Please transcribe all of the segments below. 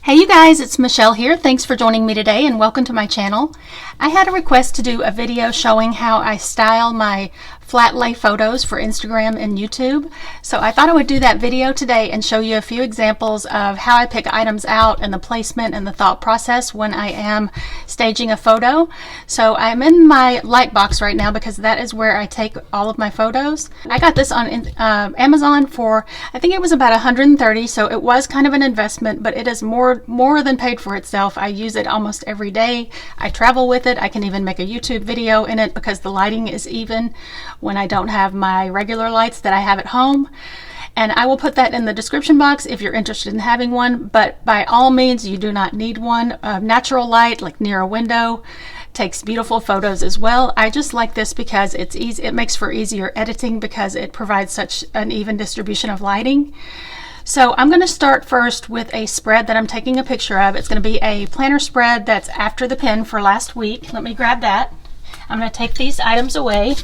Hey you guys, it's Michelle here. Thanks for joining me today and welcome to my channel. I had a request to do a video showing how I style my Flatlay photos for Instagram and YouTube. So I thought I would do that video today and show you a few examples of how I pick items out and the placement and the thought process when I am staging a photo. So I'm in my light box right now because that is where I take all of my photos. I got this on Amazon for, I think it was about $130, so it was kind of an investment, but it is more than paid for itself. I use it almost every day. I travel with it. I can even make a YouTube video in it because the lighting is even when I don't have my regular lights that I have at home. And I will put that in the description box if you're interested in having one, but by all means you do not need one. Natural light, like near a window, takes beautiful photos as well. I just like this because it's easy. It makes for easier editing because it provides such an even distribution of lighting. So I'm going to start first with a spread that I'm taking a picture of. It's going to be a planner spread that's after the pin for last week. Let me grab that. I'm going to take these items away.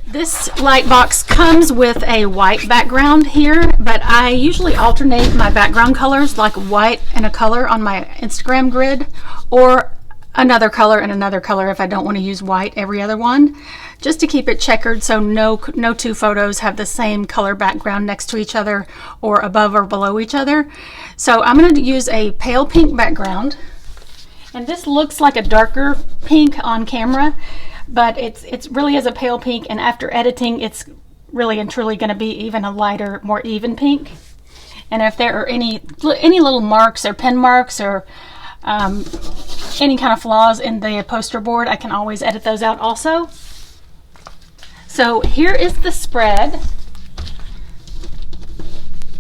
This light box comes with a white background here, but I usually alternate my background colors, like white and a color on my Instagram grid, or another color and another color if I don't want to use white every other one, just to keep it checkered so no two photos have the same color background next to each other or above or below each other. So I'm going to use a pale pink background, and this looks like a darker pink on camera, but it's really is a pale pink, and after editing it's really and truly going to be even a lighter, more even pink. And if there are any little marks or pen marks or any kind of flaws in the poster board, I can always edit those out also. So here is the spread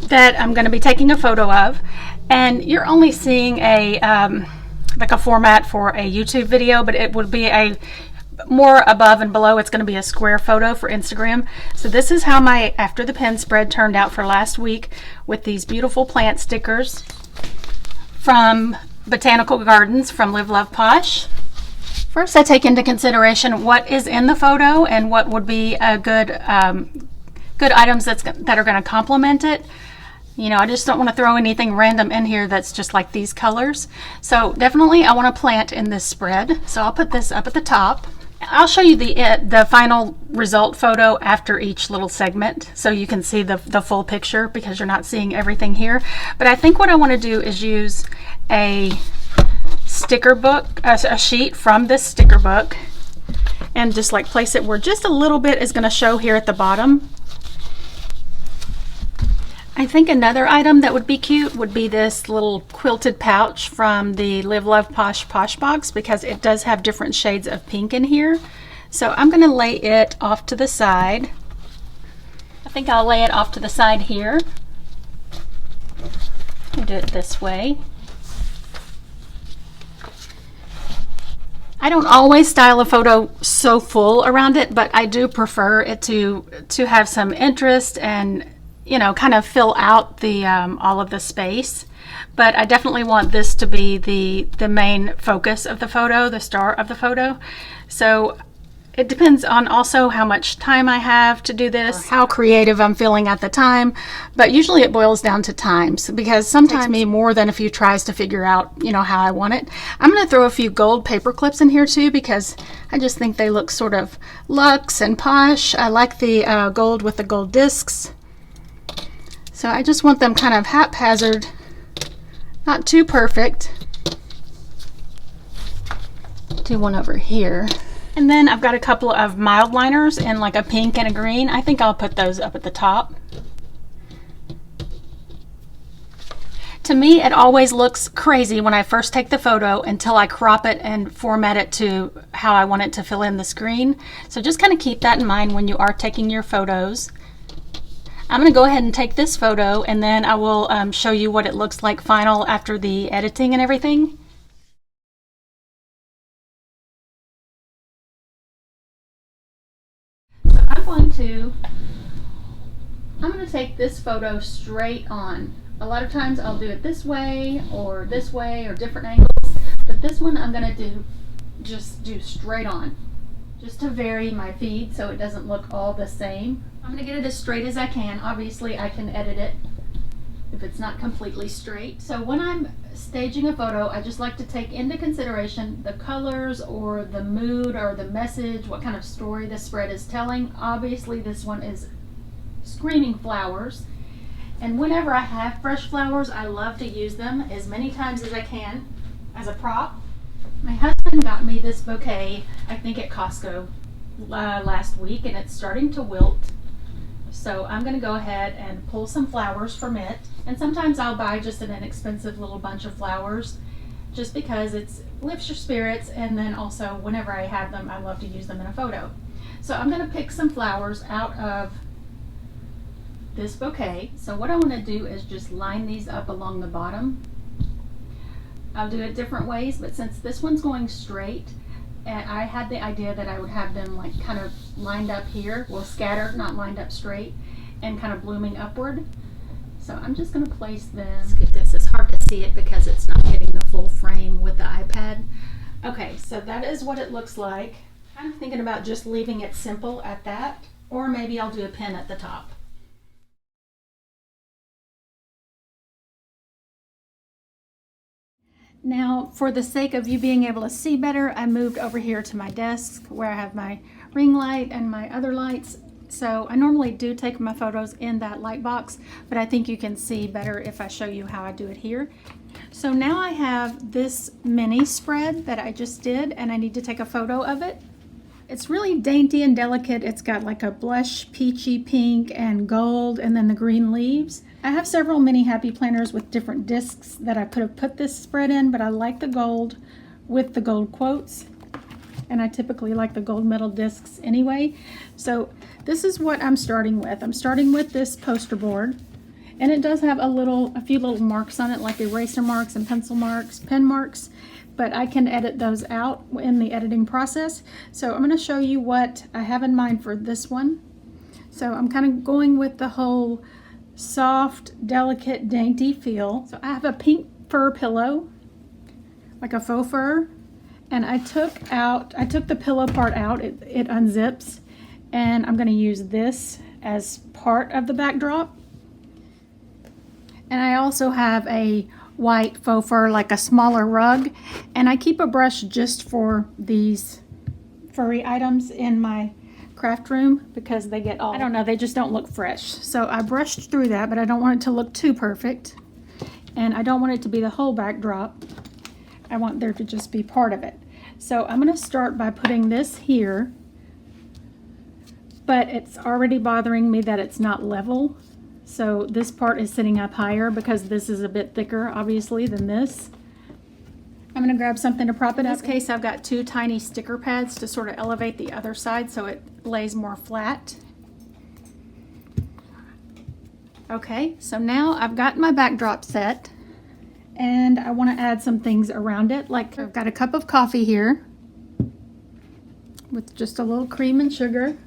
that I'm going to be taking a photo of, and you're only seeing a like a format for a YouTube video, but it would be a more above and below. It's going to be a square photo for Instagram. So this is how my after the pen spread turned out for last week, with these beautiful plant stickers from Botanical Gardens from Live Love Posh. First, I take into consideration what is in the photo and what would be a good items that are going to complement it. You know, I just don't want to throw anything random in here that's just like these colors. So definitely I want a plant in this spread. So I'll put this up at the top. I'll show you the final result photo after each little segment so you can see the full picture, because you're not seeing everything here. But I think what I want to do is use a sticker book, a sheet from this sticker book, and just like place it where just a little bit is going to show here at the bottom. I think another item that would be cute would be this little quilted pouch from the Live Love Posh box, because it does have different shades of pink in here. So I'm going to lay it off to the side. I think I'll lay it off to the side here. I'll do it this way. I don't always style a photo so full around it, but I do prefer it to have some interest and, you know, kind of fill out the all of the space. But I definitely want this to be the main focus of the photo, the star of the photo. So it depends on also how much time I have to do this, how creative I'm feeling at the time, but usually it boils down to times, because sometimes it takes me more than a few tries to figure out, you know, how I want it. I'm going to throw a few gold paper clips in here too, because I just think they look sort of luxe and posh. I like the gold with the gold discs. So I just want them kind of haphazard, not too perfect. Do one over here. And then I've got a couple of mild liners in like a pink and a green. I think I'll put those up at the top. To me, it always looks crazy when I first take the photo until I crop it and format it to how I want it to fill in the screen. So just kind of keep that in mind when you are taking your photos. I'm going to go ahead and take this photo, and then I will show you what it looks like final after the editing and everything. So I'm going to take this photo straight on. A lot of times I'll do it this way or different angles, but this one I'm going to just do straight on, just to vary my feed so it doesn't look all the same. I'm going to get it as straight as I can. Obviously I can edit it if it's not completely straight. So when I'm staging a photo, I just like to take into consideration the colors or the mood or the message, what kind of story the spread is telling. Obviously this one is screaming flowers, and whenever I have fresh flowers, I love to use them as many times as I can as a prop. My husband got me this bouquet, I think at Costco last week, and it's starting to wilt. So I'm going to go ahead and pull some flowers from it. And sometimes I'll buy just an inexpensive little bunch of flowers just because it lifts your spirits, and then also whenever I have them, I love to use them in a photo. So I'm going to pick some flowers out of this bouquet. So what I want to do is just line these up along the bottom. I'll do it different ways, but since this one's going straight, and I had the idea that I would have them like kind of lined up here, well, scattered, not lined up straight, and kind of blooming upward. So I'm just going to place them. Let's get this. It's hard to see it because it's not getting the full frame with the iPad. Okay, so that is what it looks like. I'm thinking about just leaving it simple at that, or maybe I'll do a pin at the top. Now, for the sake of you being able to see better, I moved over here to my desk where I have my ring light and my other lights. So I normally do take my photos in that light box, but I think you can see better if I show you how I do it here. So now I have this mini spread that I just did, and I need to take a photo of it. It's really dainty and delicate. It's got like a blush peachy pink and gold, and then the green leaves. I have several mini happy planners with different discs that I could have put this spread in, but I like the gold with the gold quotes, and I typically like the gold metal discs anyway. So this is what I'm starting with. I'm starting with this poster board, and it does have a few little marks on it, like eraser marks and pencil marks, pen marks, but I can edit those out in the editing process. So I'm going to show you what I have in mind for this one. So I'm kind of going with the whole soft, delicate, dainty feel. So I have a pink fur pillow, like a faux fur, and I took the pillow part out. It unzips, and I'm going to use this as part of the backdrop. And I also have a white faux fur, like a smaller rug, and I keep a brush just for these furry items in my craft room because they get all, I don't know, they just don't look fresh. So I brushed through that, but I don't want it to look too perfect, and I don't want it to be the whole backdrop. I want there to just be part of it. So I'm going to start by putting this here, but it's already bothering me that it's not level. So this part is sitting up higher because this is a bit thicker, obviously, than this. I'm going to grab something to prop it up. In this case, I've got two tiny sticker pads to sort of elevate the other side so it lays more flat. Okay, so now I've got my backdrop set, and I want to add some things around it. Like I've got a cup of coffee here with just a little cream and sugar.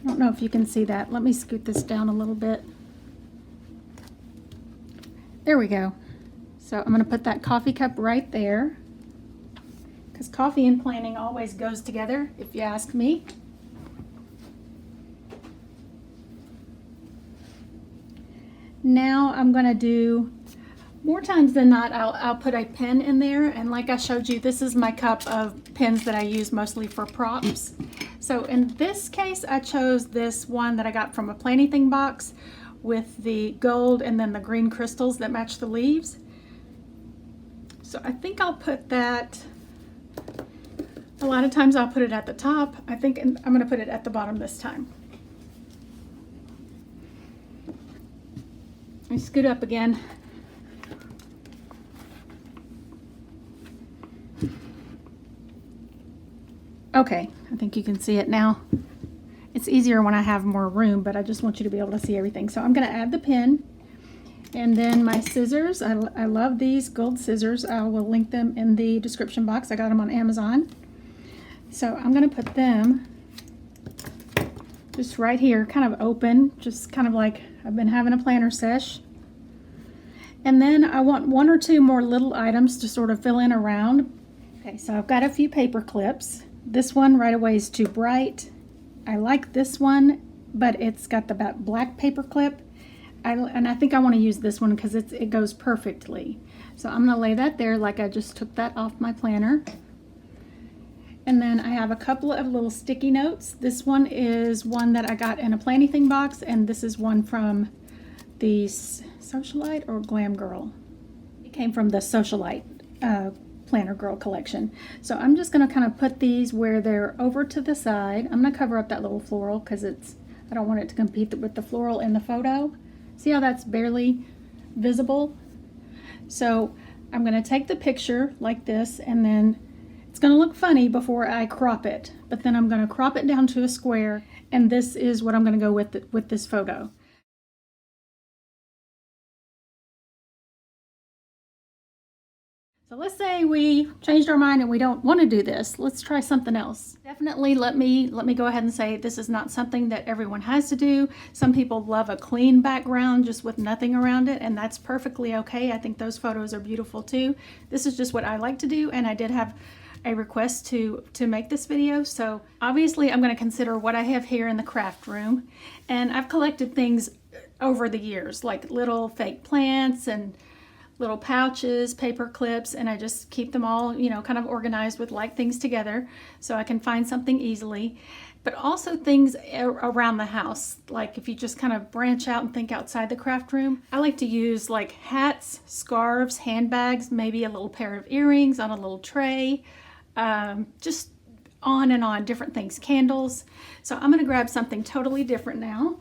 I don't know if you can see that. Let me scoot this down a little bit. There we go. So I'm going to put that coffee cup right there, because coffee and planning always goes together, if you ask me. Now I'm going to do, more times than not, I'll put a pen in there, and like I showed you, this is my cup of pens that I use mostly for props. So in this case, I chose this one that I got from a Planything box with the gold and then the green crystals that match the leaves. So I think I'll put that, a lot of times I'll put it at the top. I think I'm going to put it at the bottom this time. Let me scoot up again. Okay, I think you can see it now. It's easier when I have more room, but I just want you to be able to see everything. So I'm going to add the pen, and then my scissors. I love these gold scissors. I will link them in the description box. I got them on Amazon. So I'm going to put them just right here, kind of open, just kind of like I've been having a planner sesh. And then I want one or two more little items to sort of fill in around. Okay, so I've got a few paper clips. This one right away is too bright. I like this one, but it's got the black paper clip. and I think I want to use this one because it goes perfectly. So I'm going to lay that there like I just took that off my planner. And then I have a couple of little sticky notes. This one is one that I got in a Planny-Thing box, and this is one from the Socialite or Glam Girl. It came from the Socialite Planner Girl collection. So I'm just going to kind of put these where they're over to the side. I'm going to cover up that little floral because I don't want it to compete with the floral in the photo. See how that's barely visible? So I'm going to take the picture like this, and then it's going to look funny before I crop it, but then I'm going to crop it down to a square, and this is what I'm going to go with this photo. So let's say we changed our mind and we don't want to do this. Let's try something else. Definitely let me go ahead and say this is not something that everyone has to do. Some people love a clean background just with nothing around it, and that's perfectly okay. I think those photos are beautiful too. This is just what I like to do, and I did have a request to make this video. So obviously I'm going to consider what I have here in the craft room, and I've collected things over the years like little fake plants and little pouches, paper clips, and I just keep them all, you know, kind of organized with like things together so I can find something easily. But also things around the house, like if you just kind of branch out and think outside the craft room. I like to use like hats, scarves, handbags, maybe a little pair of earrings on a little tray, just on and on, different things, candles. So I'm gonna grab something totally different now.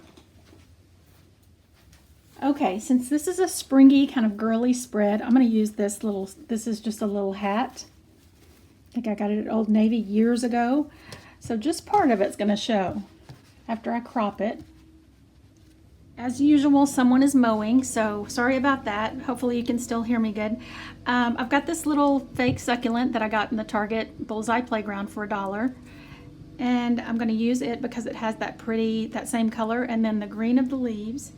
Okay, since this is a springy kind of girly spread, I'm going to use this is just a little hat. I think I got it at Old Navy years ago. So just part of it's going to show after I crop it. As usual, someone is mowing, so sorry about that. Hopefully you can still hear me good. I've got this little fake succulent that I got in the Target Bullseye Playground for $1. And I'm going to use it because it has that same color, and then the green of the leaves.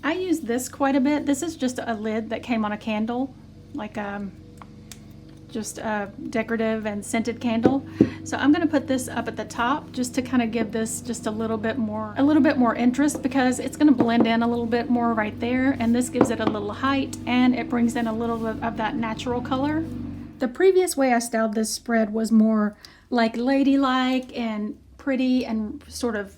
I use this quite a bit. This is just a lid that came on a candle, like just a decorative and scented candle. So I'm going to put this up at the top just to kind of give this just a little bit more interest, because it's going to blend in a little bit more right there, and this gives it a little height and it brings in a little bit of that natural color. The previous way I styled this spread was more like ladylike and pretty and sort of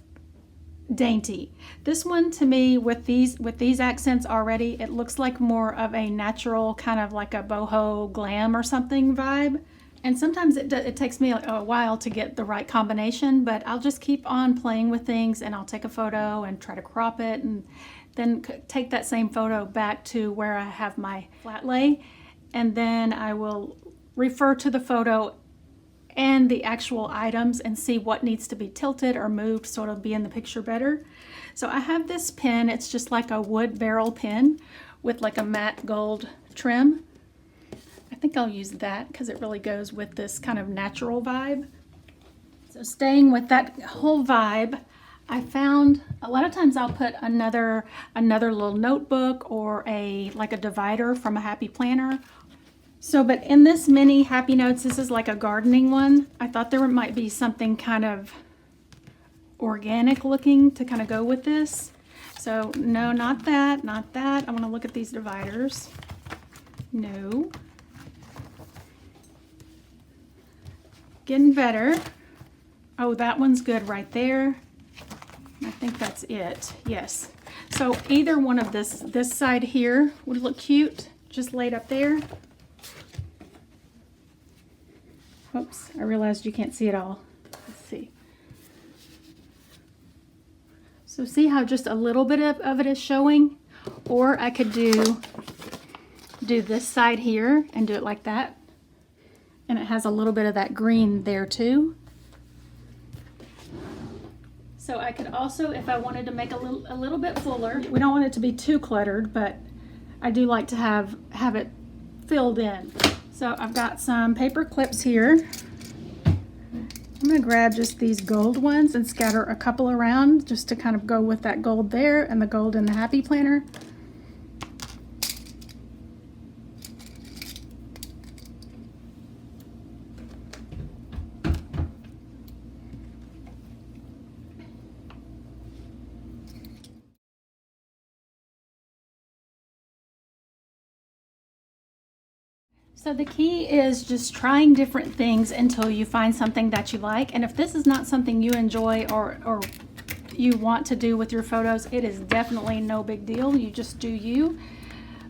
dainty. This one, to me, with these accents already, it looks like more of a natural, kind of like a boho glam or something vibe. And sometimes it takes me a while to get the right combination, but I'll just keep on playing with things, and I'll take a photo and try to crop it, and then take that same photo back to where I have my flat lay, and then I will refer to the photo and the actual items and see what needs to be tilted or moved so it'll be in the picture better. So I have this pen. It's just like a wood barrel pen with like a matte gold trim. I think I'll use that because it really goes with this kind of natural vibe. So staying with that whole vibe, I found a lot of times I'll put another little notebook or like a divider from a Happy Planner. So, but in this mini Happy Notes, this is like a gardening one. I thought there might be something kind of organic looking to kind of go with this. So no, not that, not that. I want to look at these dividers. No. Getting better. Oh, that one's good right there. I think that's it. Yes. So either one of this side here would look cute, just laid up there. Oops, I realized you can't see it all. Let's see. So see how just a little bit of it is showing? Or I could do this side here and do it like that. And it has a little bit of that green there too. So I could also, if I wanted to make a little bit fuller, we don't want it to be too cluttered, but I do like to have it filled in. So I've got some paper clips here. I'm going to grab just these gold ones and scatter a couple around just to kind of go with that gold there and the gold in the Happy Planner. So the key is just trying different things until you find something that you like. And if this is not something you enjoy or you want to do with your photos, it is definitely no big deal. You just do you.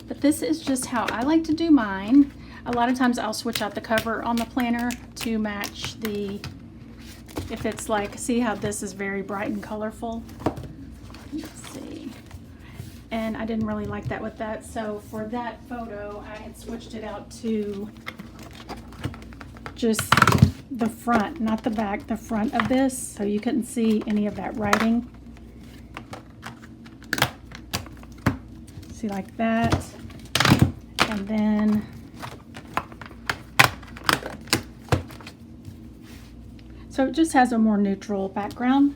But this is just how I like to do mine. A lot of times I'll switch out the cover on the planner to match if it's like, see how this is very bright and colorful? Let's see. And I didn't really like that with that. So for that photo, I had switched it out to just the front, not the back, the front of this. So you couldn't see any of that writing. See, like that. And then so it just has a more neutral background.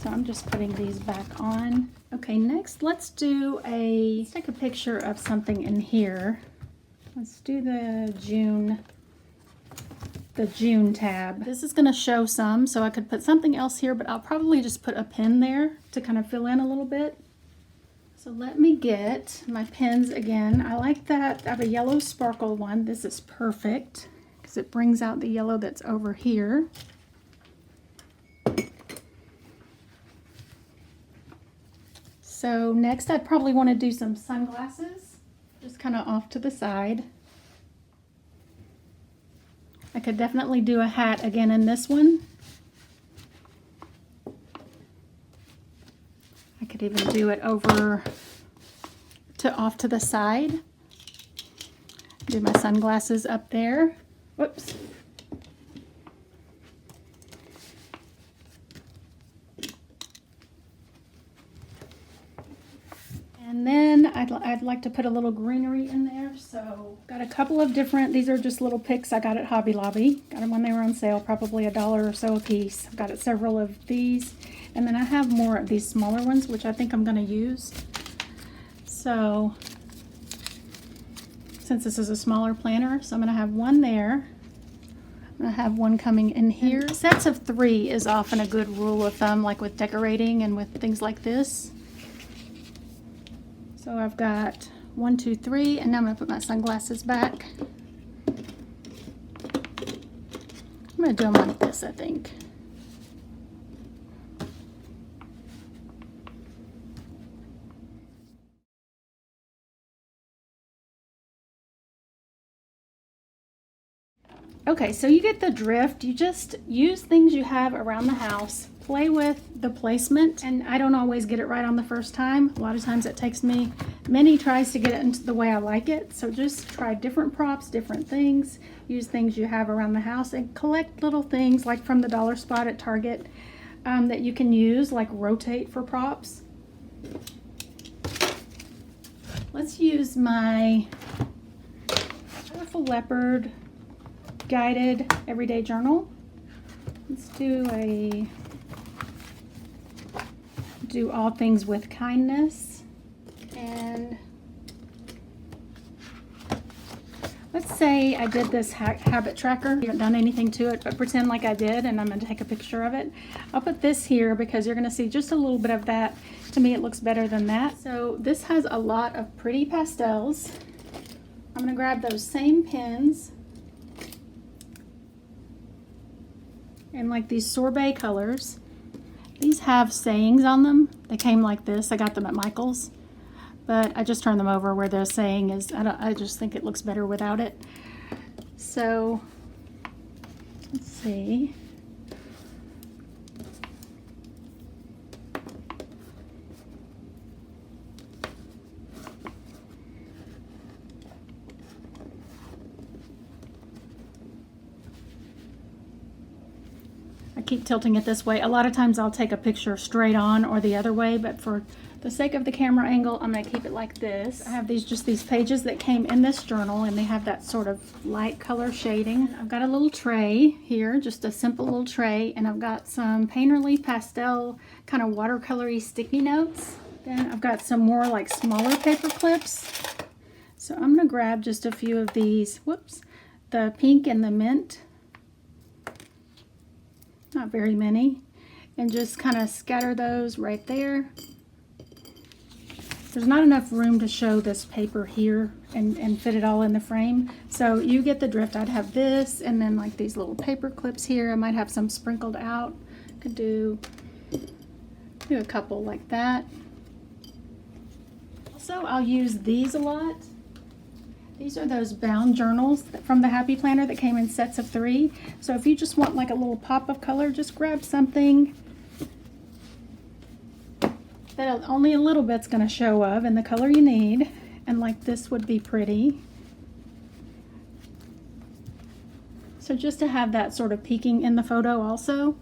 So I'm just putting these back on. Okay, next let's take a picture of something in here. Let's do the June tab. This is gonna show some, so I could put something else here, but I'll probably just put a pin there to kind of fill in a little bit. So let me get my pins again. I like that. I have a yellow sparkle one. This is perfect because it brings out the yellow that's over here. So next I'd probably want to do some sunglasses, just kind of off to the side. I could definitely do a hat again in this one. I could even do it over to off to the side. Do my sunglasses up there. Whoops. And then I'd like to put a little greenery in there. So got a couple of different, these are just little picks I got at Hobby Lobby. Got them when they were on sale, probably $1 or so a piece. I've got several of these. And then I have more of these smaller ones, which I think I'm going to use. So since this is a smaller planner, so I'm going to have one there. I'm going to have one coming in here. And sets of 3 is often a good rule of thumb, like with decorating and with things like this. So I've got 1, 2, 3, and now I'm going to put my sunglasses back. I'm going to do them like this, I think. Okay, so you get the drift. You just use things you have around the house, play with the placement, and I don't always get it right on the first time. A lot of times it takes me many tries to get it into the way I like it. So just try different props, different things, use things you have around the house, and collect little things like from the dollar spot at Target that you can use, like rotate for props. Let's use my colorful Leopard guided everyday journal. Let's do all things with kindness, and let's say I did this habit tracker. I haven't done anything to it, but pretend like I did, and I'm going to take a picture of it. I'll put this here because you're going to see just a little bit of that. To me it looks better than that. So this has a lot of pretty pastels. I'm going to grab those same pins and like these sorbet colors. These have sayings on them. They came like this. I got them at Michael's, but I just turned them over where the saying is. I just think it looks better without it. So let's see. I keep tilting it this way. A lot of times I'll take a picture straight on or the other way, but for the sake of the camera angle, I'm going to keep it like this. I have just these pages that came in this journal, and they have that sort of light color shading. I've got a little tray here, just a simple little tray, and I've got some Painterly pastel kind of watercolory sticky notes. Then I've got some more like smaller paper clips. So I'm going to grab just a few of these, whoops, the pink and the mint. Not very many, and just kind of scatter those right there. there's not enough room to show this paper here and fit it all in the frame. So you get the drift. I'd have this and then like these little paper clips here. I might have some sprinkled out. Could do a couple like that. Also, I'll use these a lot. These are those bound journals from the Happy Planner that came in sets of 3. So if you just want like a little pop of color, just grab something that only a little bit's going to show of and the color you need. And like this would be pretty. So just to have that sort of peeking in the photo also.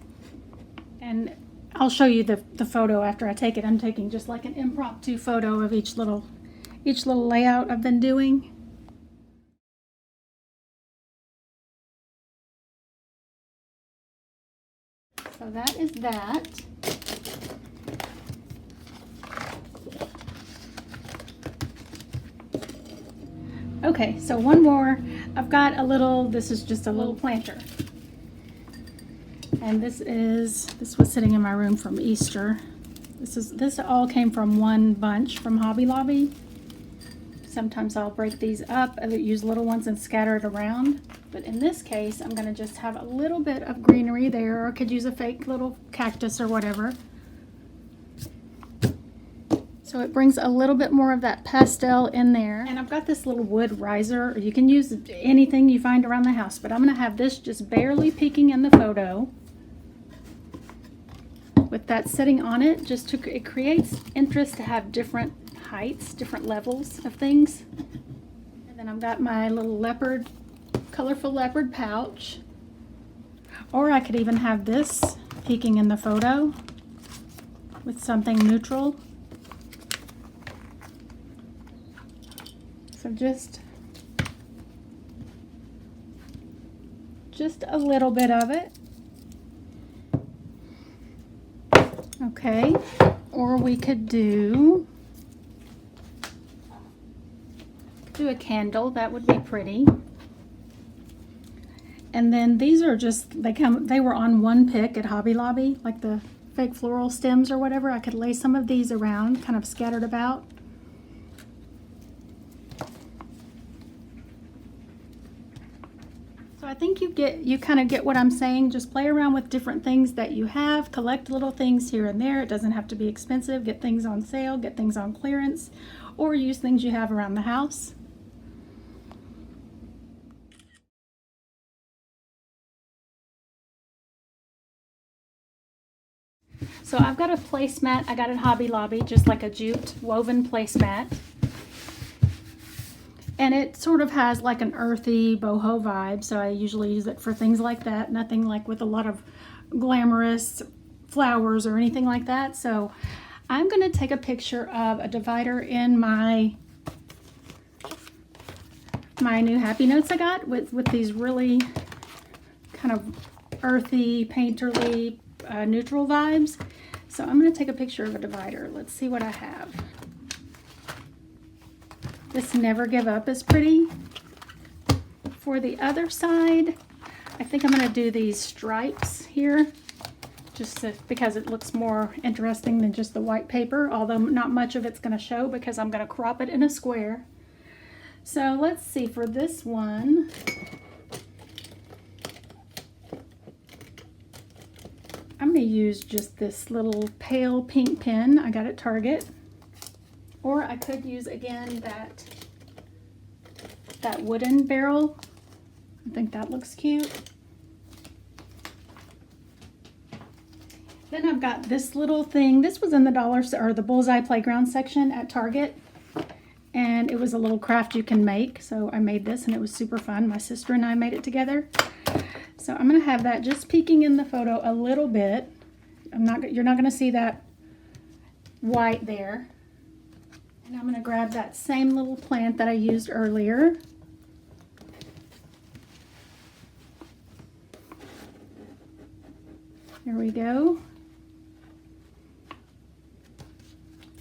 And I'll show you the photo after I take it. I'm taking just like an impromptu photo of each little layout I've been doing. So that is that. Okay, so one more. I've got a little, this is just a little planter. And this was sitting in my room from Easter. This all came from one bunch from Hobby Lobby. Sometimes I'll break these up, I use little ones and scatter it around. But in this case, I'm gonna just have a little bit of greenery there, or I could use a fake little cactus or whatever. So it brings a little bit more of that pastel in there. And I've got this little wood riser, or you can use anything you find around the house, but I'm gonna have this just barely peeking in the photo. With that sitting on it, it creates interest to have different heights, different levels of things. And then I've got my little leopard, colorful leopard pouch. Or I could even have this peeking in the photo with something neutral. So just a little bit of it. Okay, or we could do a candle. That would be pretty. And then these are just, they were on one pick at Hobby Lobby, like the fake floral stems or whatever. I could lay some of these around, kind of scattered about. So I think you kind of get what I'm saying. Just play around with different things that you have, collect little things here and there. It doesn't have to be expensive. Get things on sale, get things on clearance, or use things you have around the house. So I've got a placemat I got at Hobby Lobby, just like a jute woven placemat. And it sort of has like an earthy boho vibe, so I usually use it for things like that. Nothing like with a lot of glamorous flowers or anything like that. So I'm going to take a picture of a divider in my new Happy Notes I got with these really kind of earthy, painterly, neutral vibes. So I'm going to take a picture of a divider. Let's see what I have. This Never Give Up is pretty. For the other side, I think I'm going to do these stripes here, just because it looks more interesting than just the white paper, although not much of it's going to show because I'm going to crop it in a square. So let's see, for this one, I'm going to use just this little pale pink pen I got at Target. Or I could use, again, that wooden barrel. I think that looks cute. Then I've got this little thing. This was in the Bullseye Playground section at Target. And it was a little craft you can make. So I made this and it was super fun. My sister and I made it together. So I'm going to have that just peeking in the photo a little bit. You're not going to see that white there. And I'm going to grab that same little plant that I used earlier. There we go.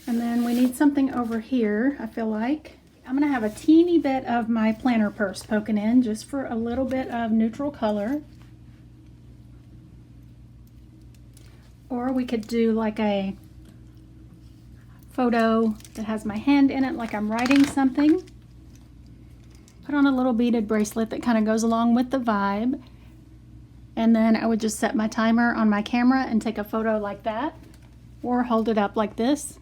And then we need something over here, I feel like. I'm going to have a teeny bit of my planner purse poking in just for a little bit of neutral color. Or we could do like a photo that has my hand in it like I'm writing something. Put on a little beaded bracelet that kind of goes along with the vibe. And then I would just set my timer on my camera and take a photo like that, or hold it up like this.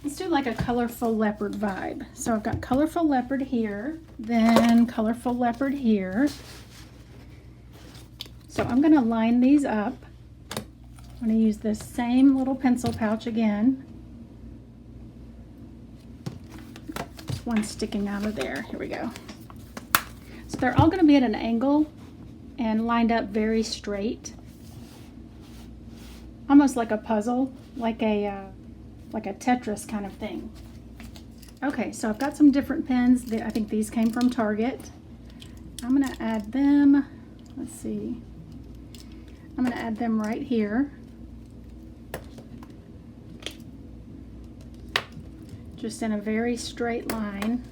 Let's do like a colorful leopard vibe. So I've got colorful leopard here, then colorful leopard here. So I'm going to line these up. I'm going to use this same little pencil pouch again. There's one sticking out of there. Here we go. So they're all going to be at an angle and lined up very straight. Almost like a puzzle, like a Tetris kind of thing. Okay, so I've got some different pens. I think these came from Target. I'm going to add them. Let's see. I'm going to add them right here. Just in a very straight line.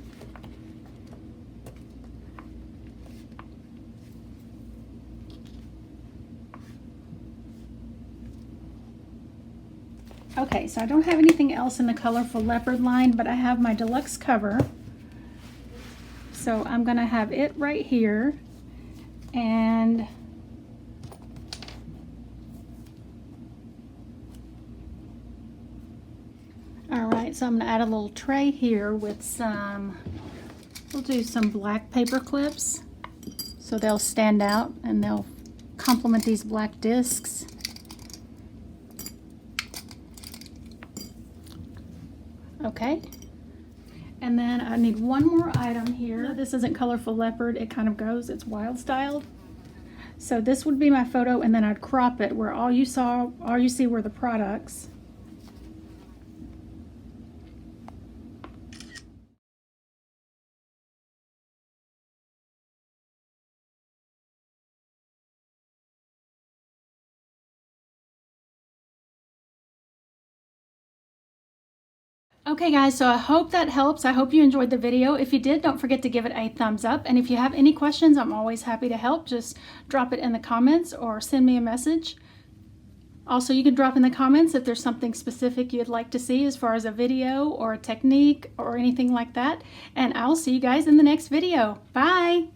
Okay, so I don't have anything else in the colorful leopard line, but I have my deluxe cover. So I'm going to have it right here, and all right, so I'm going to add a little tray here with some, we'll do some black paper clips so they'll stand out and they'll complement these black discs. Okay, and then I need one more item here. This isn't colorful leopard, it kind of goes, it's wild styled. So this would be my photo, and then I'd crop it where all you see were the products. Okay guys, so I hope that helps. I hope you enjoyed the video. If you did, don't forget to give it a thumbs up. And if you have any questions, I'm always happy to help. Just drop it in the comments or send me a message. Also, you can drop in the comments if there's something specific you'd like to see as far as a video or a technique or anything like that. And I'll see you guys in the next video. Bye!